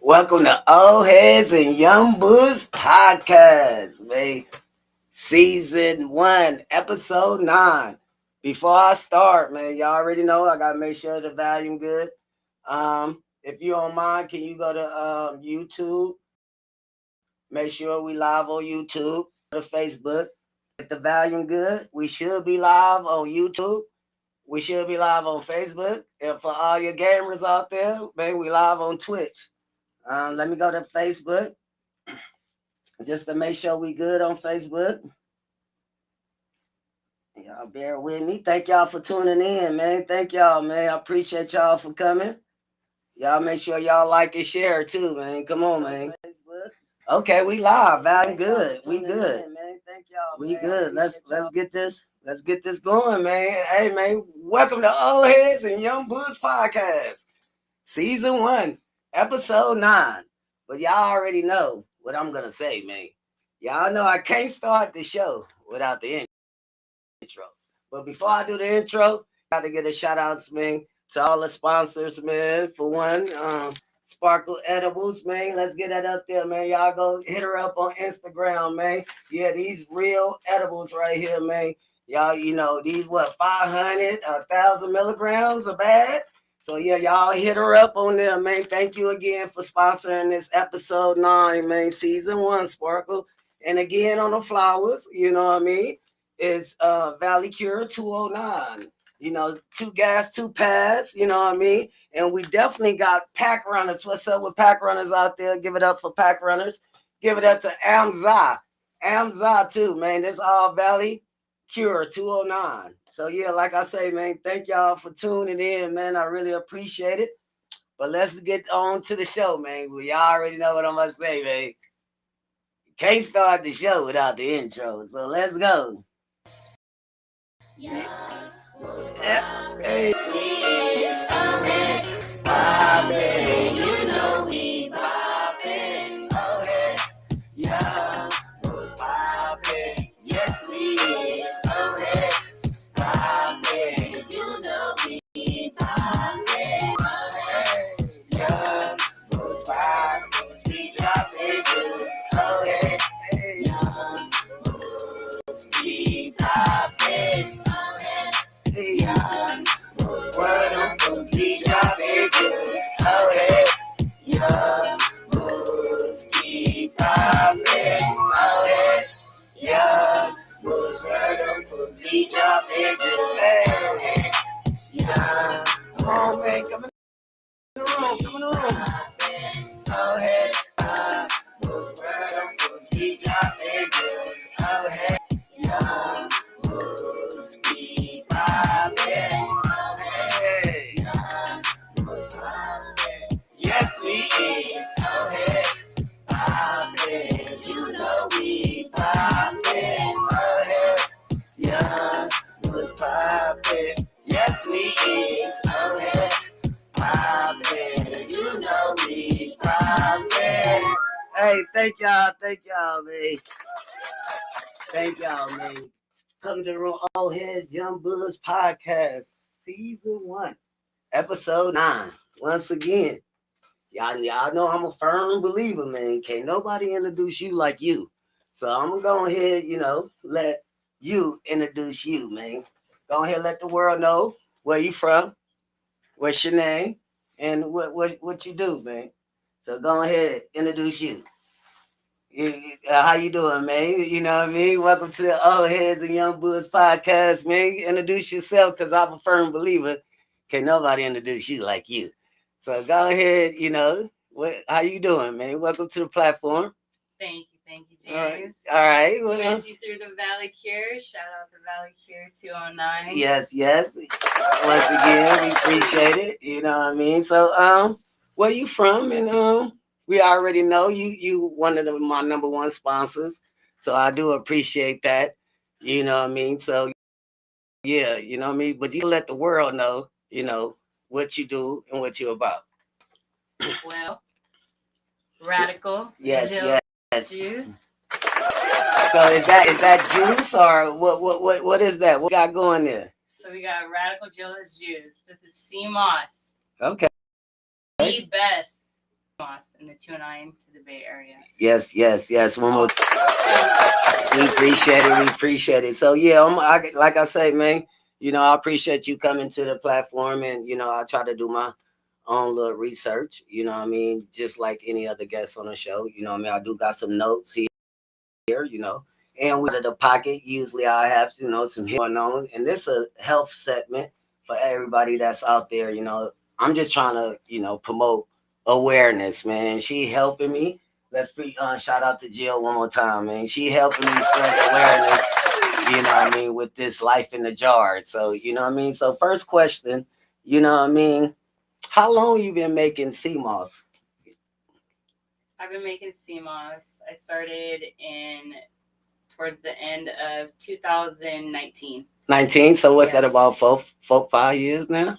Welcome to Old Heads and Young Bulls podcast, man. Season 1, episode 9. Before I start, man, y'all already know I gotta make sure the volume good. If you don't mind, can you go to YouTube? Make sure we live on YouTube, to Facebook. Get the volume good. We should be live on YouTube. We should be live on Facebook. And for all your gamers out there, man, we live on Twitch. Let me go to Facebook just to make sure we good on Facebook. Y'all bear with me. Thank y'all for tuning in, man. Thank y'all, man. I appreciate y'all for coming. Y'all make sure y'all like and share too, man. Come on, man. Okay, we live. Value good. We good. Thank y'all. We good. Let's get this. Let's get this going, man. Hey, man. Welcome to Old Heads and Young Bulls podcast, season 1, episode 9. But y'all already know what I'm gonna say, man. Y'all know I can't start the show without the intro. But before I do the intro, I got to get a shout out, man, to all the sponsors, man. For one, Sparkle Edibles, man. Let's get that up there, man. Y'all go hit her up on Instagram, man. Yeah, these real edibles right here, man. Y'all, you know, these 500, 1,000 milligrams a bag. So yeah, y'all hit her up on there, man. Thank you again for sponsoring this episode 9, man. Season 1, Sparkle. And again on the flowers, you know what I mean? It's Valley Cure 209. You know, 2 gas, 2 pass, you know what I mean? And we definitely got pack runners. What's up with pack runners out there? Give it up for pack runners. Give it up to Amza. Amza too, man. This all Valley Cure 209. So yeah, like I say, man, thank y'all for tuning in, man. I really appreciate it. But let's get on to the show, man. Well, y'all already know what I'm gonna say, man. Can't start the show without the intro. So let's go. Yeah. Hey. Poppin', you know we poppin'. Oh, yes. Yeah, we're poppin'. Yes, we is. Oh, yes. Poppin', you know we poppin'. Oh, yeah, we're poppin'. We droppin' juice. Oh, yes. Yeah, we poppin'. Oh, yes. Yeah. Word on fools be dropping juice. Oh, yes. Young bulls be popping. Oh, yes. Young bulls. Word on fools be dropping juice. Hey. Young. Come on, man. Come in the room. Come in the room. Oh, yes. Young bulls. Word on fools be dropping juice. Oh, yes. Young bulls be popping. Yes, we is. Oh, yes. Poppin'. You know we poppin'. Oh, yes. Young was poppin'. Yes, we is. Oh, yes. Poppin'. You know we poppin'. Hey, thank y'all, man. Thank y'all, man. Come to the room, Old Heads, Young Bulls podcast, season 1, episode 9. Once again, y'all know I'm a firm believer, man. Can't nobody introduce you like you. So I'm gonna go ahead, you know, let you introduce you, man. Go ahead, let the world know where you from, what's your name, and what you do, man. So go ahead, introduce you. How you doing, man? You know what I mean? Welcome to the Old Heads and Young Bulls podcast, man. Introduce yourself, because I'm a firm believer. Can't nobody introduce you like you. So go ahead, you know. How you doing, man? Welcome to the platform. Thank you, James. All right. Well, you through the Valley Cure. Shout out to Valley Cure 209. Yes. Once again, we appreciate it. You know what I mean? So, where you from? And we already know you one of my number one sponsors. So I do appreciate that. You know what I mean? So yeah, you know what I mean? But you let the world know, you know, what you do and what you're about. Well, Radical. Yes. Juice. So is that juice or what is that? What got going there? So we got Radical Joe's Juice. This is sea moss. Okay. The best Moss in the 209 to the Bay Area. Yes. One more. We appreciate it. We appreciate it. So yeah, like I say, man, I appreciate you coming to the platform, and I try to do my own little research. Just like any other guest on the show. I do got some notes here. And we out of the pocket. Usually I have, some going on. And this is a health segment for everybody that's out there. I'm just trying to, promote awareness, man. She helping me. Shout out to Jill one more time, man. She helping me spread awareness, with this life in the jar. So, So first question, how long you been making sea moss? I've been making sea moss. I started in towards the end of 2019. 19. So what's that, Yes. about 5 years now?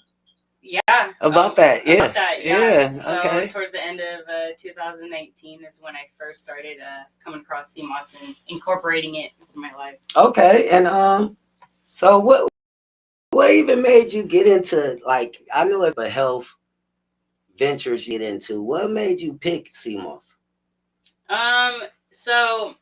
Yeah. About that, yeah. About that, yeah. So Okay. towards the end of 2019 is when I first started coming across sea moss and incorporating it into my life. Okay. And so what even made you get into, like, I know it's a health ventures you get into. What made you pick sea moss? So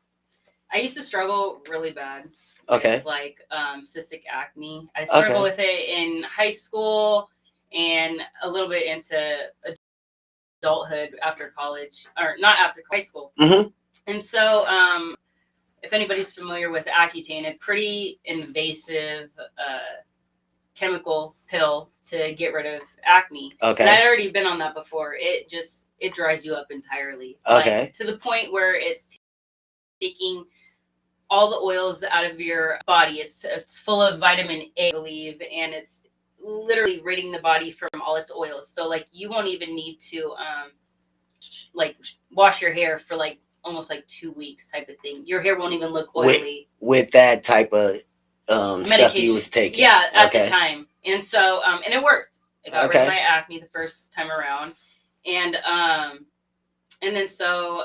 I used to struggle really bad Okay. with like cystic acne. I struggled with it in high school and a little bit into adulthood after college, or not after high school. Mm-hmm. And so if anybody's familiar with Accutane, it's pretty invasive chemical pill to get rid of acne. Okay. And I'd already been on that before. It dries you up entirely. Okay. Like, to the point where it's taking all the oils out of your body. It's full of vitamin A, I believe, and it's literally ridding the body from all its oils. So like you won't even need to like wash your hair for like almost like 2 weeks type of thing. Your hair won't even look oily with that type of stuff you was taking. Yeah, at the time. And so and it worked. It got rid of my acne the first time around. And then so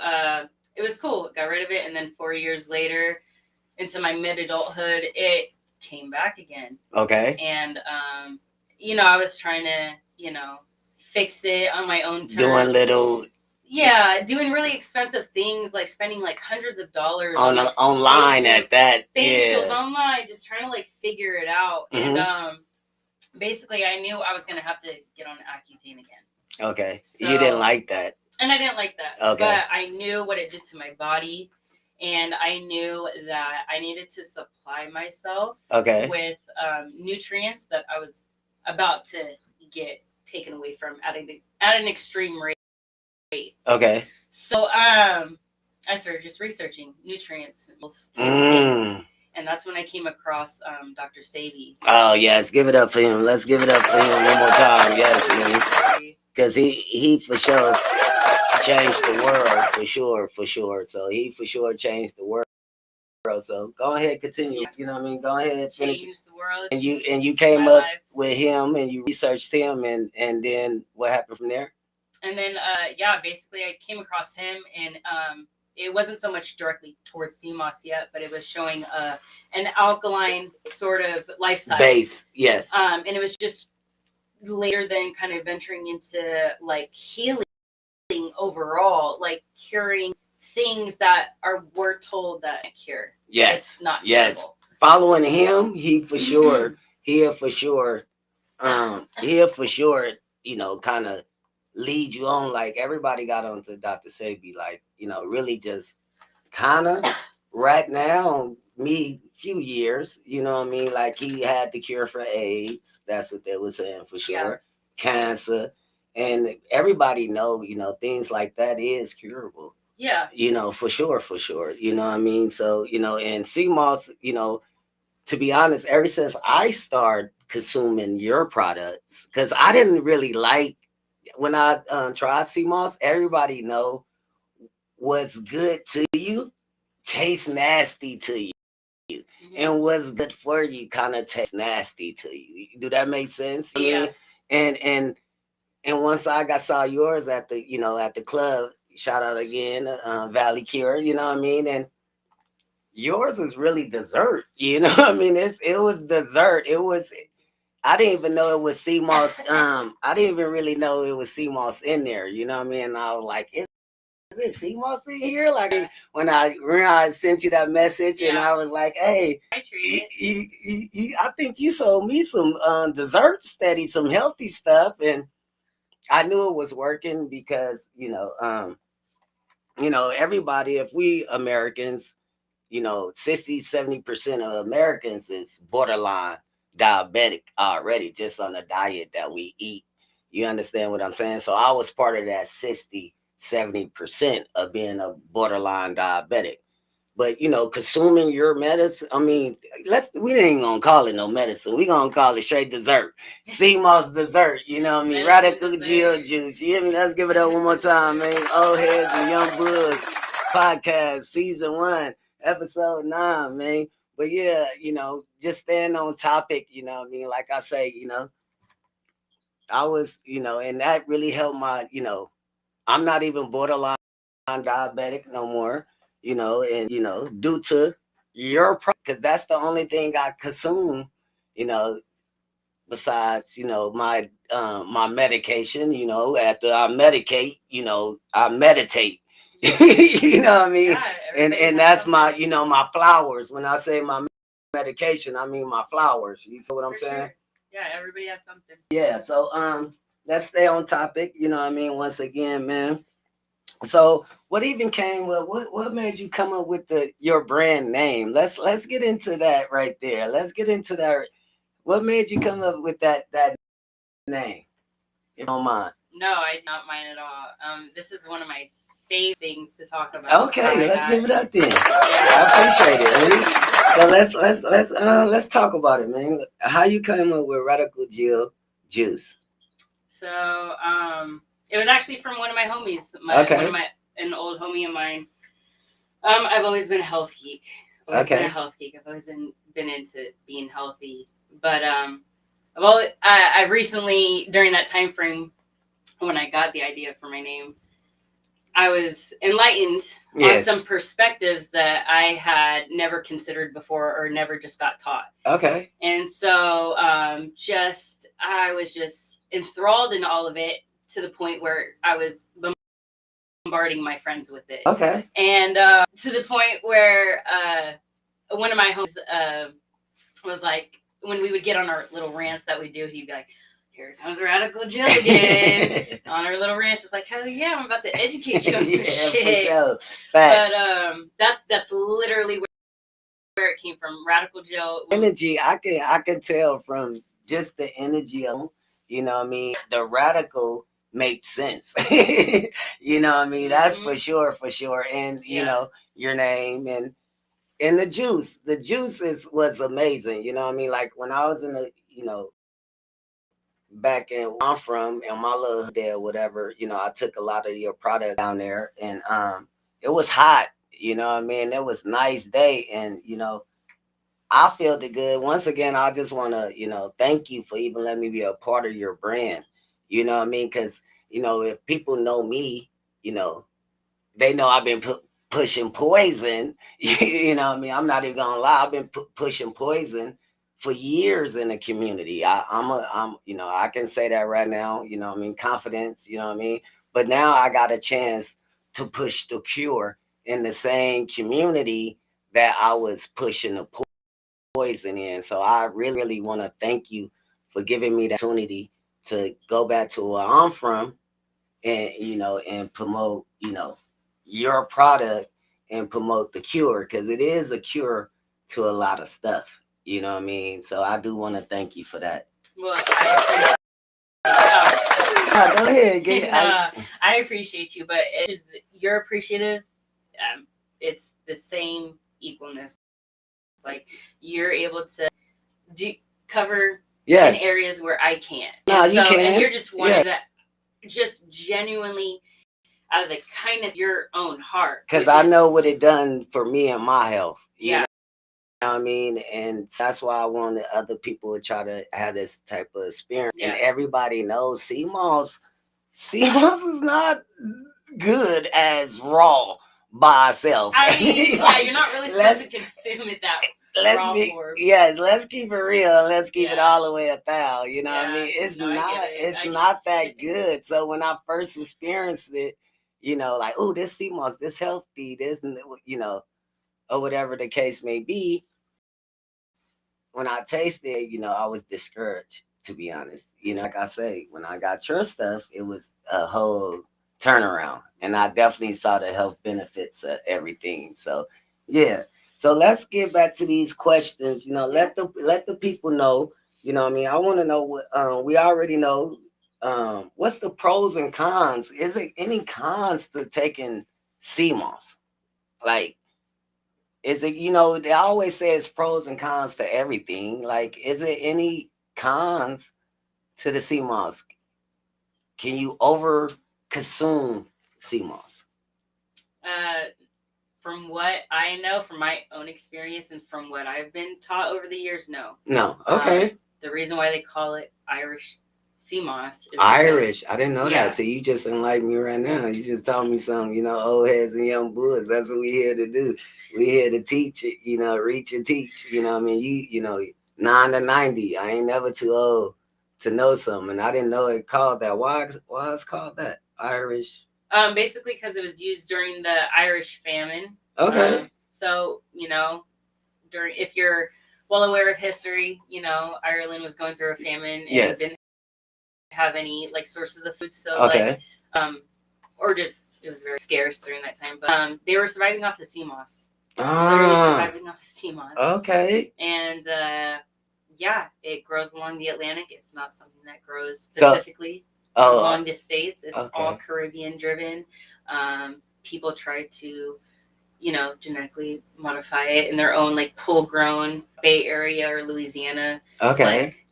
it was cool. It got rid of it, and then 4 years later into my mid adulthood, it came back again. Okay. And I was trying to, fix it on my own terms. Doing really expensive things, like spending like hundreds of dollars online facials, at that. Facials online, just trying to like figure it out. Mm-hmm. And basically I knew I was gonna have to get on Accutane again. Okay. So, you didn't like that. And I didn't like that. Okay. But I knew what it did to my body. And I knew that I needed to supply myself with nutrients that I was about to get taken away from at an extreme rate. Okay. So I started just researching nutrients. And that's when I came across Dr. Sebi. Oh yes, give it up for him. Let's give it up for him one more time. Yes, man. Because he for sure changed the world, for sure. So he for sure changed the world. So go ahead, continue. You know what I mean? Go ahead, finish. Changed the world. And you came up with him, and you researched him, and then what happened from there? And then basically I came across him, and it wasn't so much directly towards sea moss yet, but it was showing an alkaline sort of lifestyle base. Yes. And it was just later then kind of venturing into like healing overall, like curing things that we're told that cure. Yes. It's not curable. Yes. Following him, he for sure, he'll for sure, kind of lead you on. Like everybody got onto Dr. Sebi, like, really just kind of right now, me few years, like he had the cure for AIDS. That's what they were saying for sure. Yeah. Cancer. And everybody know, things like that is curable. Yeah. For sure. You know what I mean? So, and sea moss, to be honest, ever since I started consuming your products, because I didn't really like, when I tried sea moss, everybody know what's good to you tastes nasty to you. Mm-hmm. And what's good for you kind of tastes nasty to you. Do that make sense? Yeah. I mean, and once I saw yours at the at the club, shout out again, Valley Cure, you know what I mean? And yours is really dessert, you know what I mean? It was dessert. I didn't even know it was sea moss. I didn't even really know it was sea moss in there. You know what I mean? And I was like, is it sea moss in here? Like when I sent you that message, and I was like, hey, I treat it. I think you sold me some dessert steady, some healthy stuff, and I knew it was working because everybody, if we Americans, 60-70% of Americans is borderline diabetic already just on the diet that we eat. You understand what I'm saying? So I was part of that 60-70% of being a borderline diabetic. But consuming your medicine, I mean, we ain't gonna call it no medicine. We gonna call it straight dessert. Sea moss dessert, you know what I mean? Radical Jill juice. You hear me? Let's give it up one more time, man. Old heads and young bulls podcast, season 1, episode 9, man. But yeah, just staying on topic, you know what I mean? Like I say, I was, and that really helped I'm not even borderline diabetic no more, and due to your because that's the only thing I consume, you know, besides my medication. After I medicate, I meditate. You know what I mean? Yeah, And that's my my flowers. When I say my medication, I mean my flowers. You feel what I'm saying? Sure. Yeah, everybody has something. Yeah. So let's stay on topic. You know what I mean? Once again, man. So what even came with what made you come up with your brand name? Let's get into that right there. Let's get into that. What made you come up with that name? If you don't mind. No, I do not mind at all. This is one of my favorite things to talk about. Okay, let's give it up then. Yeah. I appreciate it, man. So let's talk about it, man. How you came up with Radical Jill Juice? So it was actually from one of my homies. An old homie of mine. I've always been a health geek. Been a health geek. I've always been into being healthy. But I recently, during that time frame when I got the idea for my name, I was enlightened on some perspectives that I had never considered before or never just got taught. Okay. And so I was just enthralled in all of it to the point where I was bombarding my friends with it. Okay. And to the point where one of my homies was like, when we would get on our little rants that we do, he'd be like, here comes Radical Jill again. On our little rants, it's like, hell yeah, I'm about to educate you on some shit. For sure. Facts. But that's literally where it came from. Radical Jill. Energy, I can tell from just the energy of, you know what I mean? The radical makes sense. You know what I mean? That's for sure. And your name and the juice. The juice was amazing. You know what I mean? Like when I was in the, back in where I'm from and my little hood there, whatever, I took a lot of your product down there, and it was hot, you know what I mean? It was a nice day, and I felt it good. Once again, I just want to, thank you for even letting me be a part of your brand. You know what I mean? Because, if people know me, they know I've been pushing poison. You know what I mean? I'm not even going to lie. I've been pushing poison for years in the community. I can say that right now, I mean, confidence, you know what I mean? But now I got a chance to push the cure in the same community that I was pushing the poison in. So I really want to thank you for giving me the opportunity to go back to where I'm from and, and promote, your product and promote the cure, because it is a cure to a lot of stuff. You know what I mean? So I do want to thank you for that. Well, I appreciate go ahead. I appreciate you, but it's just, you're appreciative. It's the same equalness. Like you're able to cover in areas where I can't. No, you can. And you're just one that just genuinely out of the kindness of your own heart. Because I know what it done for me and my health. You know what I mean? And that's why I wanted other people to try to have this type of experience. Yeah. And everybody knows sea moss is not good as raw by itself. I mean, you're not really supposed to consume it that way. raw form. let's keep it real. Let's keep it Yeah. all the way 1,000. You know what I Yeah, mean? It's no, I not get it. it's not that good. So when I first experienced it, like, oh, this sea moss, this healthy, this, or whatever the case may be. When I tasted it, I was discouraged, to be honest. Like I say, when I got your stuff, it was a whole turnaround. And I definitely saw the health benefits of everything. So yeah. So let's get back to these questions. Let the people know. What I mean, I want to know what we already know. What's the pros and cons? Is it any cons to taking sea moss? Like, is it, they always say it's pros and cons to everything. Like, is it any cons to the sea moss? Can you over consume sea moss? Uh, from what I know, from my own experience, and from what I've been taught over the years, no. No. Okay. The reason why they call it Irish sea moss is Irish. I didn't know yeah. that. See, you just enlightened me right now. You just taught me something, old heads and young bulls. That's what we here to do. We here to teach it, reach and teach. I mean, 9 to 90. I ain't never too old to know something. And I didn't know it called that. Why it's called that? Irish. Basically because it was used during the Irish famine. Okay. So, during, if you're well aware of history, Ireland was going through a famine and Yes. didn't have any like sources of food. So Okay. or just it was very scarce during that time. But they were surviving off the sea moss. Ah. Surviving off the sea moss. Okay. And yeah, it grows along the Atlantic. It's not something that grows specifically along the states. It's all Caribbean driven. People try to, genetically modify it in their own like full grown Bay Area or Louisiana like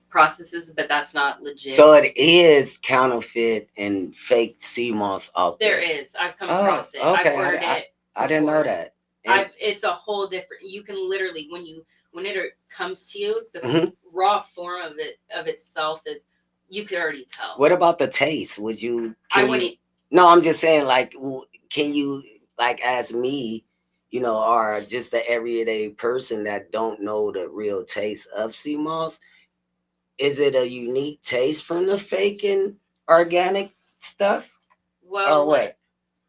processes, but that's not legit. So it is counterfeit and fake sea moss out there. There is. I've come across it. Okay. I've ordered it. I didn't know that. It's a whole different. You can literally when it comes to you, the raw form of itself is you could already tell. What about the taste? Would you? I wouldn't. No, I'm just saying. Like, can you as me? Or just the everyday person that don't know the real taste of sea moss? Is it a unique taste from the fake and organic stuff? Well, or what?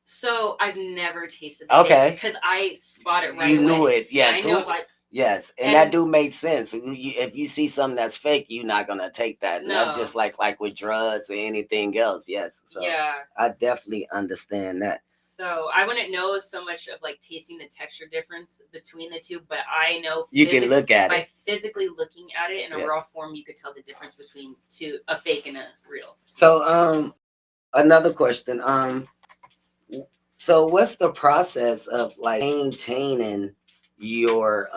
So I've never tasted the because I spot it right away. You knew it, yes. Yeah, I know, like, yes, and that do make sense. If you see something that's fake, you're not gonna take that. And that's just like with drugs or anything else. Yes. So yeah, I definitely understand that. So I wouldn't know so much of like tasting the texture difference between the two, but I know you can look at by it. physically looking at it in a raw form, you could tell the difference between a fake and a real. So another question. So what's the process of like maintaining your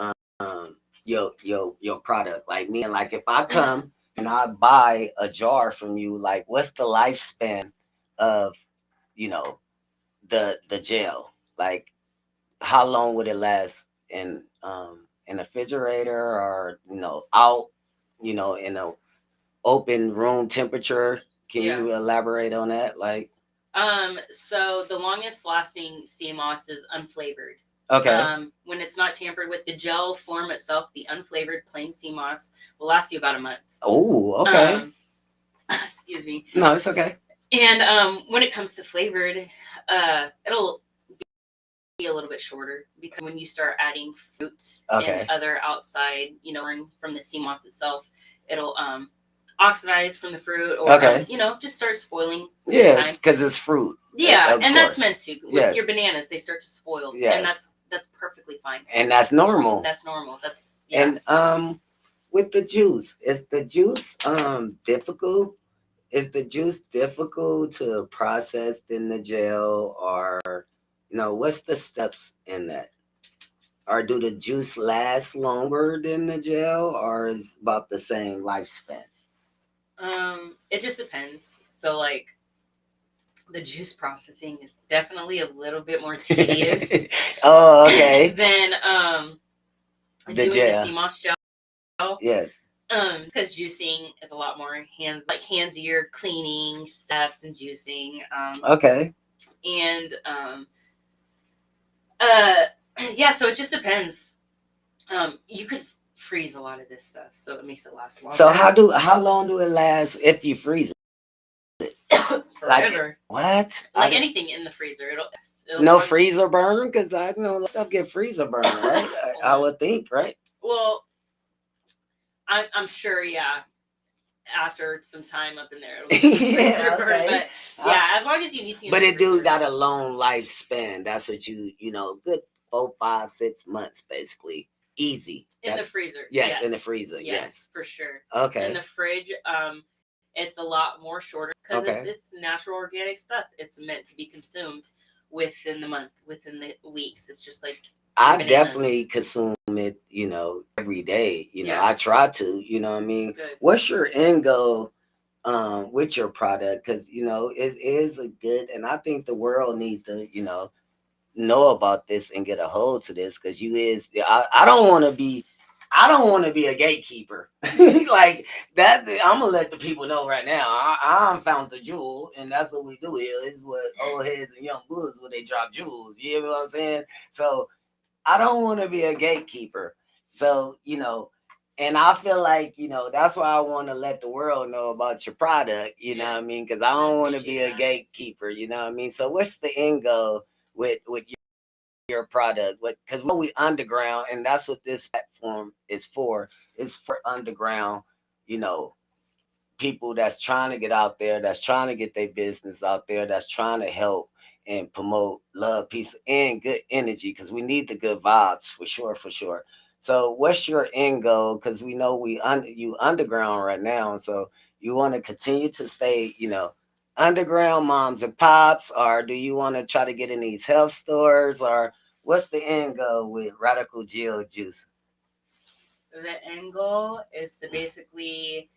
your product? Like me, and like if I come and I buy a jar from you, like what's the lifespan of the gel? Like how long would it last in a refrigerator or out in a open room temperature? Can you elaborate on that? Like so the longest lasting sea moss is unflavored. Okay. When it's not tampered with, the gel form itself, the unflavored plain sea moss will last you about a month. Oh, okay. Excuse me. No, it's okay. And when it comes to flavored, it'll be a little bit shorter because when you start adding fruits and other outside, from the sea moss itself, it'll oxidize from the fruit or just start spoiling. Yeah, because it's fruit. Yeah, and that's meant to. With your bananas, they start to spoil. Yes. And that's perfectly fine. And that's normal. That's normal. That's And with the juice, is the juice difficult? Is the juice difficult to process in the gel, or what's the steps in that? Or do the juice last longer than the gel, or is about the same lifespan? It just depends. So like the juice processing is definitely a little bit more tedious. Oh, okay. Than doing the sea moss gel. Yes. Because juicing is a lot more handsier cleaning steps and juicing. Okay. And yeah, so it just depends. You could freeze a lot of this stuff, so it makes it last longer. So how long do it last if you freeze it? Like Forever. what? Like anything in the freezer, it'll No last. freezer burn, because I know stuff get freezer burn, right? I would think, right? Well, I'm sure, yeah. After some time up in there, it'll get freezer Yeah, burn. okay. But yeah, as long as you need to. But it do got a long lifespan. That's what good 4, 5, 6 months basically. Easy. In the freezer. Yes, in the freezer. Yes. For sure. Okay. In the fridge, it's a lot more shorter because Okay. it's natural organic stuff. It's meant to be consumed within the month, within the weeks. It's just like I bananas. definitely consume it, every day. Yeah. I try to, you know what I mean? Good. What's your end goal with your product? Because, it is a good, and I think the world needs to, know about this and get a hold to this, because I don't want to be a gatekeeper like that. I'm gonna let the people know right now. I found the jewel, and that's what we do here. Is what old heads and young bulls when they drop jewels. You hear what I'm saying? So I don't want to be a gatekeeper. So and I feel like that's why I want to let the world know about your product. You know what I mean? Because I don't want to be a gatekeeper. You know what I mean? So what's the end goal with your product? Because we underground, and that's what this platform is for. It's for underground, you know, people that's trying to get out there, that's trying to get their business out there, that's trying to help and promote love, peace, and good energy, because we need the good vibes for sure, for sure. So what's your end goal? Because we know you underground right now, so you want to continue to stay, underground moms and pops, or do you want to try to get in these health stores, or what's the end goal with Radical Geo Juice? The end goal is to basically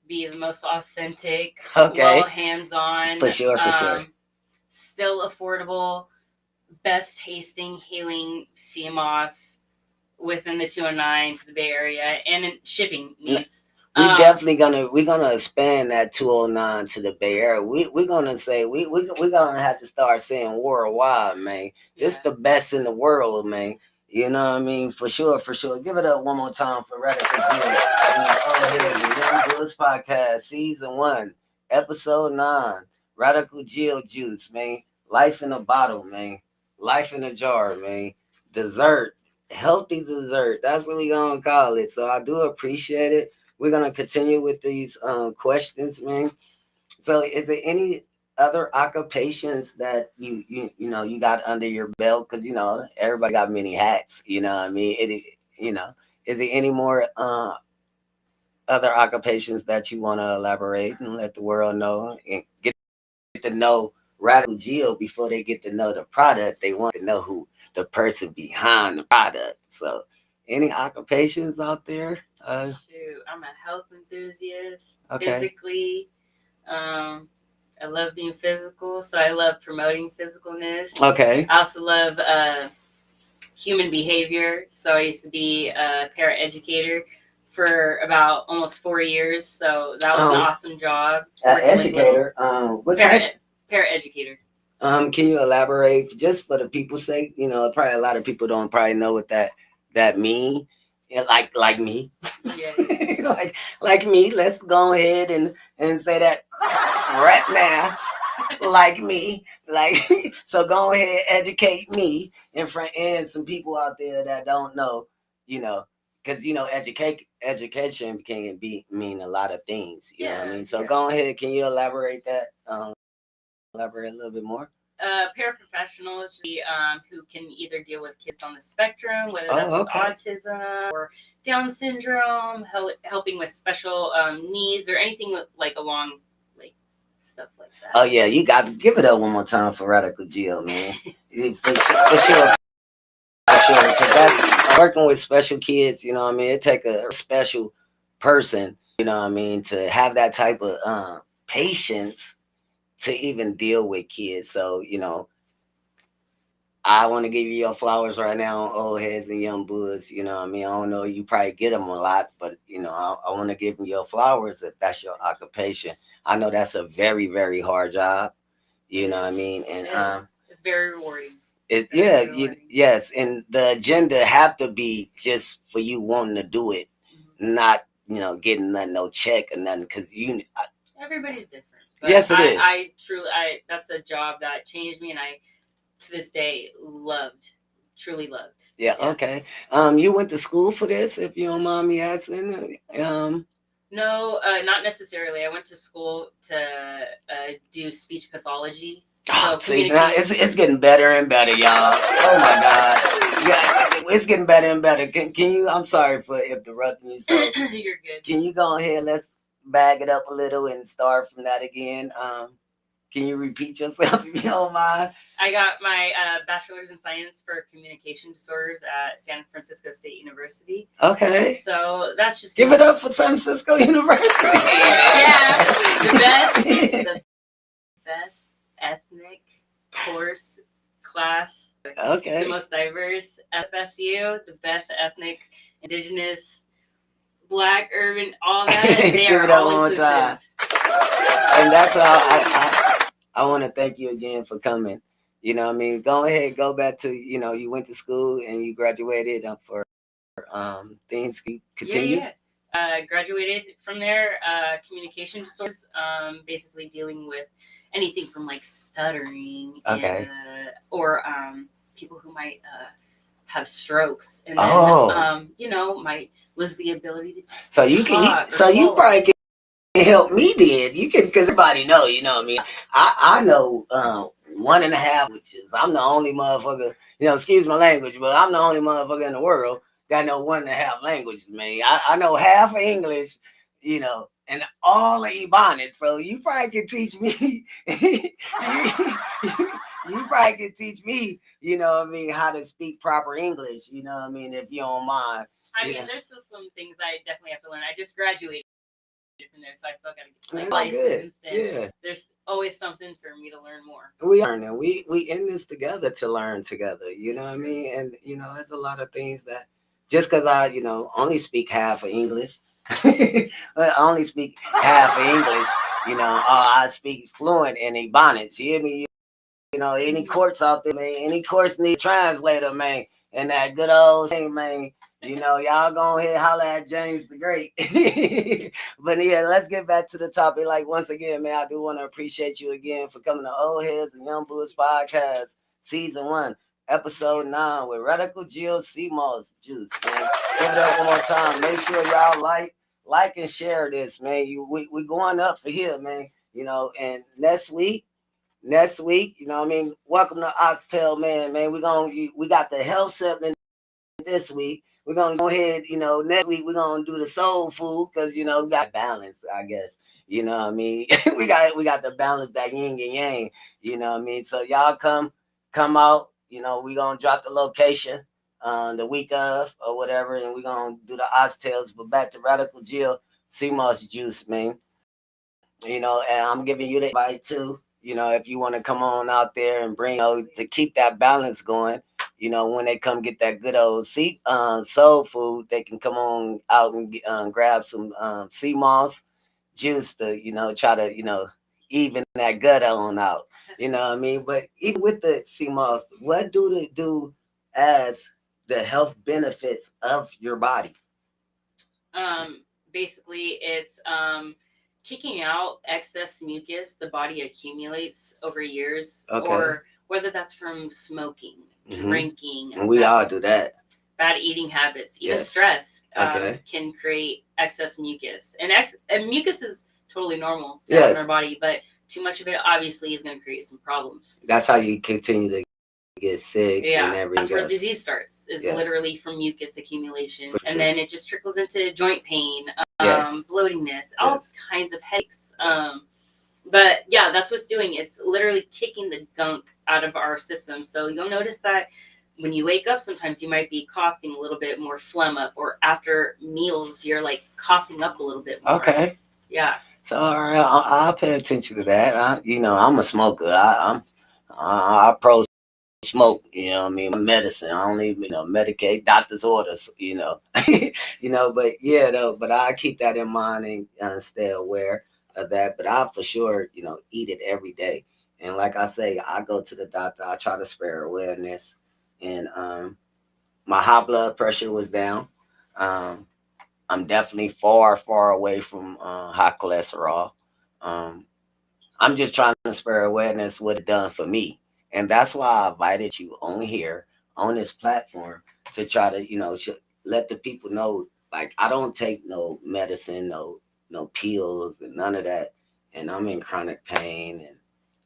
be the most authentic, Okay. well, hands-on, For sure, for sure. Still affordable, best tasting healing sea moss within the 209 to the Bay Area and in shipping needs. We're gonna expand that 209 to the Bay Area. We're gonna say we're gonna have to start saying worldwide, man. This the best in the world, man. You know what I mean? For sure, for sure. Give it up one more time for Radical Geo. Oh, here's the Young Bulls Podcast, Season 1, Episode 9. Radical Geo Juice, man. Life in a bottle, man. Life in a jar, man. Dessert. Healthy dessert. That's what we gonna call it. So I do appreciate it. We're gonna continue with these questions, man. So is there any other occupations that you got under your belt? Because everybody got many hats. You know what I mean? You know, is there any more other occupations that you want to elaborate and let the world know and get to know Radical Geo before they get to know the product? They want to know who the person behind the product. So any occupations out there? Shoot, I'm a health enthusiast. Okay. Physically, I love being physical, so I love promoting physicalness. Okay. I also love human behavior, so I used to be a paraeducator for about almost 4 years. So that was an awesome job. Educator. What type? Paraeducator. Can you elaborate just for the people's sake? Probably a lot of people don't probably know what that mean. Yeah, like me. Yeah. like me. Let's go ahead and say that right now. Like me, like so. Go ahead, educate me in front and some people out there that don't know. Because education can mean a lot of things. You know what I mean. So go ahead. Can you elaborate that? Elaborate a little bit more. Paraprofessionals who can either deal with kids on the spectrum, whether that's with autism or Down syndrome, helping with special needs or anything like along like stuff like that. Oh yeah, you got to give it up one more time for Radical Geo, man. For sure. For sure, because that's working with special kids. You know what I mean? It take a special person. You know what I mean, to have that type of patience to even deal with kids. So I want to give you your flowers right now, old heads and young bulls. You know what I mean? I don't know, you probably get them a lot, but I want to give you your flowers if that's your occupation. I know that's a very, very hard job. You know what I mean? And it's very rewarding. Yes, and the agenda have to be just for you wanting to do it, not getting nothing, no check or nothing, because everybody's different. But yes, it is. I truly, that's a job that changed me, and I to this day loved, truly loved. Yeah. Okay. You went to school for this, if you don't mind me asking. No, not necessarily. I went to school to do speech pathology. Oh, see, now it's getting better and better, y'all. Oh my God, yeah, it's getting better and better. Can you? I'm sorry for interrupting you. So You're good. can you go ahead? Let's bag it up a little and start from that again. Can you repeat yourself if you don't mind? I got my bachelor's in science for communication disorders at San Francisco State University. Okay. So that's just give it up for San Francisco University. Yeah, the best ethnic course class. Okay. The most diverse FSU, the best ethnic, indigenous, Black, urban, all that. They Give are it up all one more inclusive. time. And that's how I want to thank you again for coming. I mean, go ahead, go back to, you went to school and you graduated for things. Continue. Yeah. Graduated from there, communication disorders, basically dealing with anything from like stuttering, Okay. or people who might have strokes, and then might lose the ability to So you talk. so you probably can help me then. You can, because everybody know, I mean, I know 1.5 languages. I'm the only motherfucker, excuse my language, but I'm the only motherfucker in the world that know 1.5 languages, man. I know half of English, and all of Ebonics. So you probably can teach me. You probably can teach me, what I mean, how to speak proper English, what I mean, if you don't mind. I mean, there's still some things that I definitely have to learn. I just graduated from there, so I still got to get licensed. And there's always something for me to learn more. We are learning. We in this together to learn together. You know what I mean? And there's a lot of things that just because I only speak half of English, I only speak half of English. I speak fluent in Ebonics. You hear me? Any courts out there, man, any courts need a translator, man, and that good old thing, man. Y'all go ahead holler at James the Great. But yeah, let's get back to the topic. Like, once again, man, I do want to appreciate you again for coming to Old Heads and Young Bulls Podcast, Season 1, Episode 9 with Radical Jill Moss Juice, man. Give it up one more time. Make sure y'all like and share this, man. We going up for here, man. And next week, what I mean, welcome to Oxtail Man, man. We got the health segment this week. We're gonna go ahead, next week we're gonna do the soul food, because we got balance, I guess. What I mean? we got to balance that yin and yang, what I mean? So y'all come out, we gonna drop the location the week of or whatever, and we're gonna do the oxtails. But back to Radical Jill Moss Juice, man. And I'm giving you the invite too. If you want to come on out there and bring, to keep that balance going. When they come get that good old soul food, they can come on out and grab some sea moss juice to, try to, even that gut on out. You know what I mean? But even with the sea moss, what do they do as the health benefits of your body? Basically, it's kicking out excess mucus the body accumulates over years, or whether that's from smoking, drinking, and we all do that. Bad eating habits, even stress can create excess mucus. And mucus is totally normal to have in our body, but too much of it obviously is going to create some problems. That's how you continue to get sick and everything. That's where disease starts, is literally from mucus accumulation. And then it just trickles into joint pain, bloatingness, all kinds of headaches. But yeah, that's what's doing. It's literally kicking the gunk out of our system. So you'll notice that when you wake up, sometimes you might be coughing a little bit more, phlegm up, or after meals, you're like coughing up a little bit more. Okay. Yeah. So all right, I'll pay attention to that. I'm a smoker. I pro smoke, what I mean, medicine. I only, medicate doctor's orders, but yeah, though, but I keep that in mind and stay aware of that. But I for sure, eat it every day. And like I say, I go to the doctor. I try to spare awareness, and my high blood pressure was down. Um, I'm definitely far, far away from high cholesterol. Um, I'm just trying to spare awareness what it done for me, and that's why I invited you on here on this platform to try to let the people know. Like I don't take no medicine, no pills, and none of that. And I'm in chronic pain, and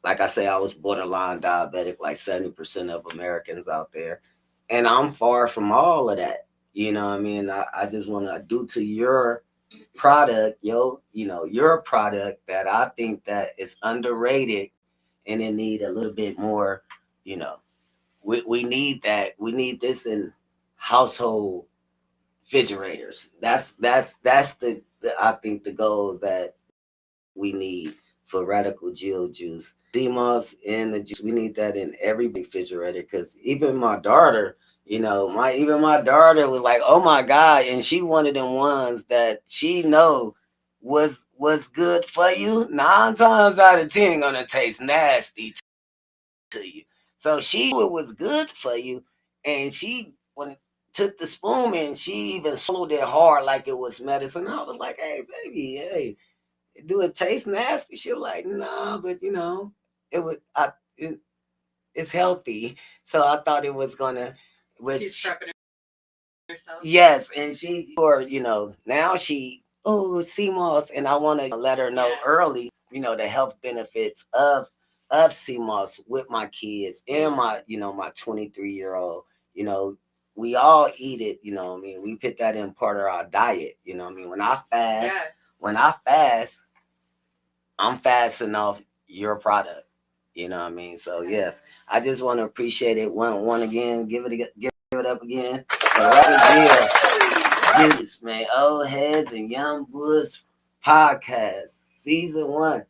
like I say, I was borderline diabetic, like 70% of Americans out there, and I'm far from all of that. You know what I mean? I just want to do to your product, your product that I think that is underrated and it need a little bit more, you know. We need that. We need this in household refrigerators. That's the I think the goal that we need for radical jill juice. CMOS in the juice, we need that in every refrigerator because even my daughter, my daughter was like, oh my God, and she one of them ones that she know was good for you. 9 times out of 10 gonna taste nasty to you. So she knew it was good for you, and she when took the spoon and she even swallowed it hard like it was medicine. I was like, hey baby, hey, do it taste nasty? She was like, nah, but it was it's healthy. So I thought it was gonna She's which prepping herself. yes, and she or now she CMOS, and I wanna let her know Yeah. early, the health benefits of CMOS with my kids and my 23-year-old. You know, we all eat it, I mean, we put that in part of our diet, I mean, Yeah. when I fast, I'm fasting off your product. You know what I mean? So yes, I just want to appreciate it. One again, give it up again for Rapid Jill Juice, man. Old Heads and Young Boys podcast, season 1,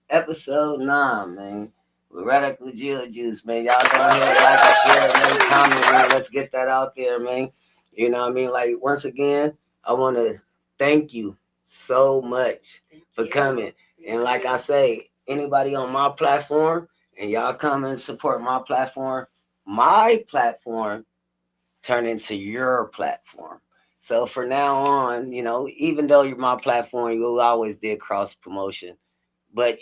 episode 9, man. With Radical Jill Juice, man. Y'all go ahead, like and share, man. Comment, man. Let's get that out there, man. You know what I mean? Like once again, I want to thank you so much for coming. And like I say, anybody on my platform and y'all come and support my platform turn into your platform. So for now on, even though you're my platform, you always did cross promotion. But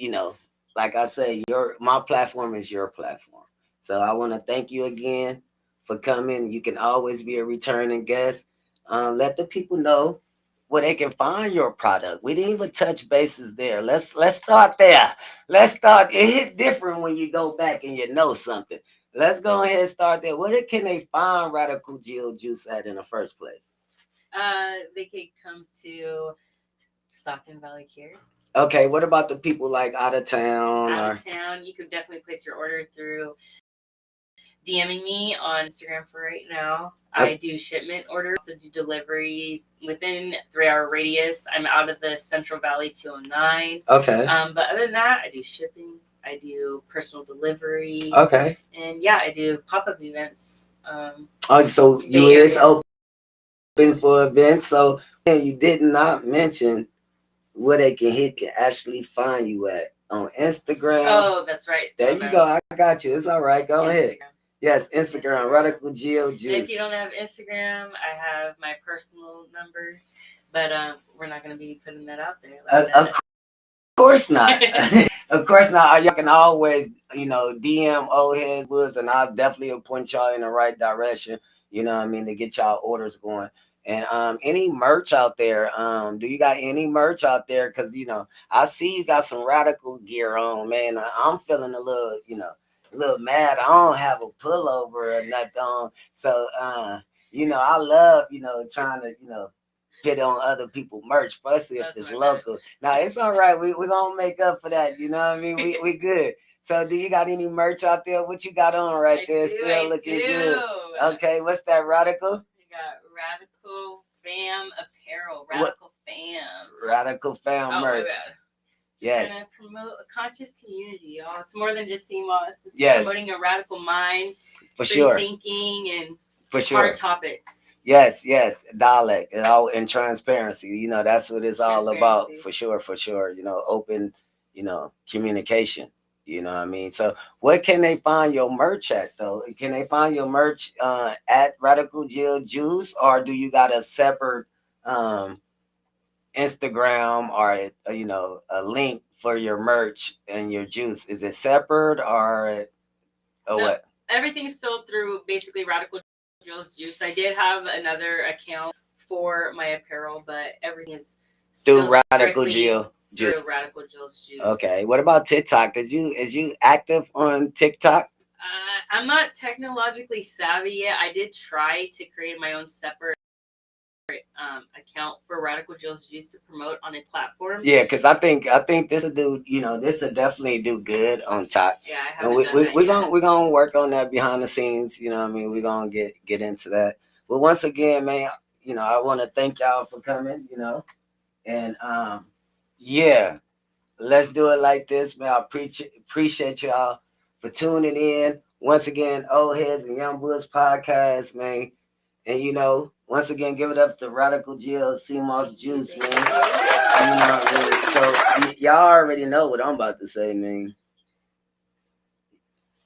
like I say, your my platform is your platform. So I want to thank you again for coming. You can always be a returning guest. Let the people know where they can find your product. We didn't even touch bases there. Let's start there. Let's start. It hit different when you go back and you know something. Let's go ahead and start there. Where can they find Radical Jill Juice at in the first place? They could come to Stockton Valley Care. Okay, what about the people like out of town? Out of town, you could definitely place your order through DMing me on Instagram for right now. I do shipment orders, also do deliveries within 3-hour radius. I'm out of the Central Valley 209. Okay. But other than that, I do shipping. I do personal delivery. Okay. And yeah, I do pop-up events. So you is open for events. So and you did not mention where they can actually find you at on Instagram. Oh, that's right. There you go. I got you. It's all right. Go ahead. Yes, Instagram, Radical Jill Juice. And if you don't have Instagram, I have my personal number, but we're not going to be putting that out there. Of course not. Of course not. Y'all can always, DM Old Heads Woods, and I'll definitely point y'all in the right direction. You know what I mean, to get y'all orders going. And any merch out there? Do you got any merch out there? Because I see you got some radical gear on, man. I'm feeling a little mad. I don't have a pullover or nothing on. So I love, trying to, get on other people merch, especially if it's local. Now it's all right. We gonna make up for that. You know what I mean? We good. So do you got any merch out there? What you got on right there? Still looking good. Okay, what's that, Radical? We got Radical Fam Apparel. Radical Fam. Radical Fam merch. Yes. Trying to promote a conscious community, y'all. It's more than just CMOS. It's promoting a radical mind, for sure, thinking, and for hard topics. Yes, dialect and all and transparency. That's what it's all about. For sure. Open, communication. You know what I mean? So where can they find your merch at though? Can they find your merch at Radical Jill Juice, or do you got a separate um Instagram or a link for your merch and your juice? Is it separate or No, what? everything's still through basically Radical Jill's Juice. I did have another account for my apparel, but everything is Through still Radical strictly Jill Juice. through Radical Jill's Juice. Okay. What about TikTok? Is you active on TikTok? I'm not technologically savvy yet. I did try to create my own separate account for Radical Jill's Juice to promote on its platform. Yeah, because I think this will do. This will definitely do good on top. Yeah, I And haven't done that yet. we're gonna work on that behind the scenes. You know what I mean? We're gonna get into that. But once again, man, I want to thank y'all for coming. And yeah, let's do it like this, man. I appreciate y'all for tuning in. Once again, Old Heads and Young Bulls podcast, man. And once again, give it up to Radical Jill CMOS Juice, man. What I mean? So y'all already know what I'm about to say, man.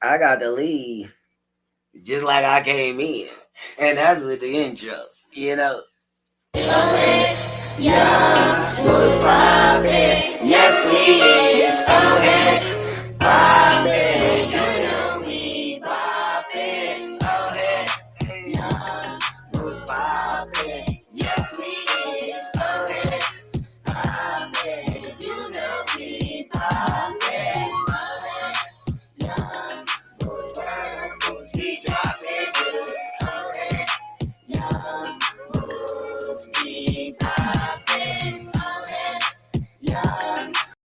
I got to leave just like I came in, and that's with the intro. Yeah, who's poppin'? Yes, we is O-Heads poppin'. You know we poppin'. O-Heads, yeah, who's poppin'? Yes, we is O-Heads poppin'. You know we poppin'. O-Heads, yeah, who's who's we droppin' juice. O-Heads, yeah, who's we poppin'. O-Heads,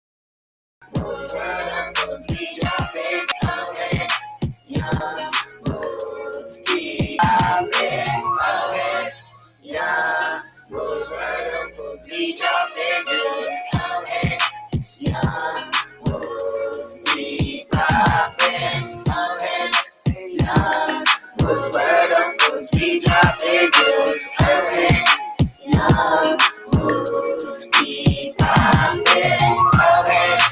yeah, who's we droppin' juice. O-Heads, yeah, who's we poppin'. O-Heads, yeah, who's we droppin' juice. O-Heads, yeah, who's we poppin'. O-Heads, yeah, who's we droppin' juice. O-Heads, yeah, who's we poppin'. O-Heads,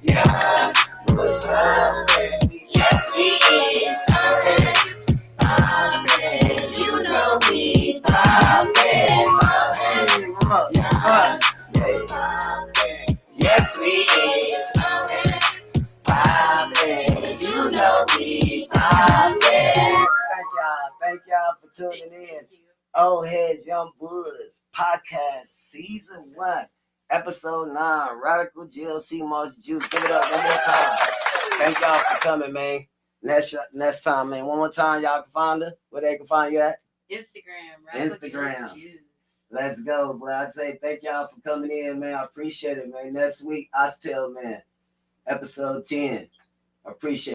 yeah, who's poppin'. Yes, we is. O-Heads poppin'. You know we poppin'. O-Heads, yeah, poppin'. Yes, we is. O-Heads poppin'. You know we poppin'. Thank y'all for tuning in. Old Heads, Young Bulls podcast, season 1, episode 9, Radical Jill CMOS Juice. Give it up one more time. Thank y'all for coming, man. Next time, man. One more time, y'all can find her. Where they can find you at? Instagram, Radical Jill's Juice. Let's go, boy. I say thank y'all for coming in, man. I appreciate it, man. Next week, I still, man. Episode 10. I appreciate it.